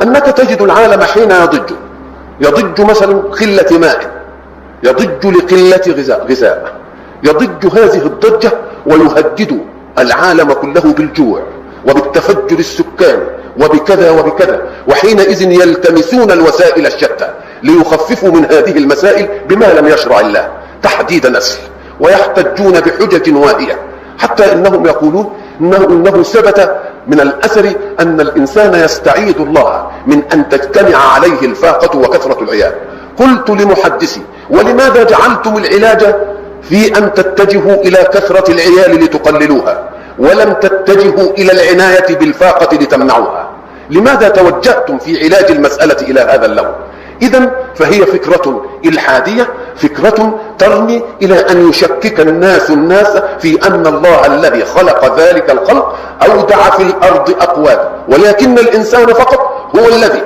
أنك تجد العالم حين يضج مثلا قلة ماء، يضج لقلة غذاء، يضج هذه الضجة ويهدد العالم كله بالجوع وبالتفجر السكاني وبكذا وبكذا، وحينئذ يلتمسون الوسائل الشتى ليخففوا من هذه المسائل بما لم يشرع الله، تحديد نسل، ويحتجون بحجج واهية، حتى إنهم يقولون إنه ثبت من الأثر أن الإنسان يستعيذ الله من أن تجتمع عليه الفاقة وكثرة العيال. قلت لمحدثي: ولماذا جعلتم العلاج في أن تتجهوا إلى كثرة العيال لتقللوها، ولم تتجهوا إلى العناية بالفاقة لتمنعوها؟ لماذا توجهتم في علاج المسألة إلى هذا اللون؟ إذن فهي فكرة إلحادية، فكرة ترمي إلى أن يشكك الناس في أن الله الذي خلق ذلك الخلق أودع في الأرض أقواتا، ولكن الإنسان فقط هو الذي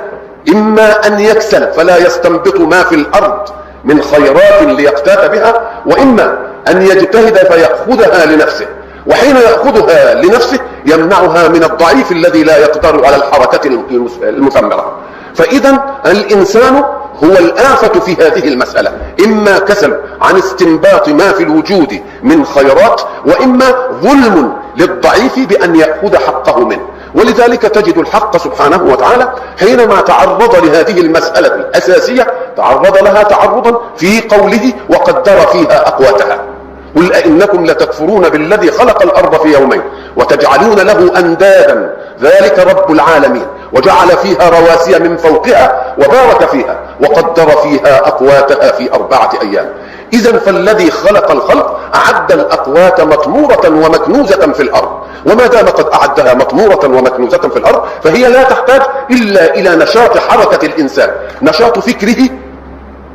إما أن يكسل فلا يستنبط ما في الأرض من خيرات ليقتات بها، وإما أن يجتهد فيأخذها لنفسه، وحين يأخذها لنفسه يمنعها من الضعيف الذي لا يقدر على الحركة المثمرة. فإذا الإنسان هو الآفة في هذه المسألة، إما كسل عن استنباط ما في الوجود من خيرات، وإما ظلم للضعيف بأن يأخذ حقه منه. ولذلك تجد الحق سبحانه وتعالى حينما تعرض لهذه المسألة الأساسية تعرض لها تعرضا في قوله: وقدر فيها أقواتها. قل أئنكم لتكفرون بالذي خلق الأرض في يومين وتجعلون له أندادا ذلك رب العالمين وجعل فيها رواسي من فوقها وبارك فيها وقدر فيها أقواتها في 4 أيام. إذن فالذي خلق الخلق أعد الأقوات مطمورة ومكنوزة في الأرض، وما دام قد أعدها مطمورة ومكنوزة في الأرض فهي لا تحتاج إلا إلى نشاط حركة الإنسان، نشاط فكره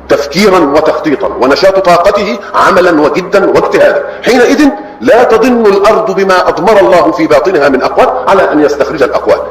تفكيرا وتخطيطا، ونشاط طاقته عملا وجدا واجتهادا. حينئذ لا تضن الأرض بما أضمر الله في باطنها من أقوات على أن يستخرج الأقوات.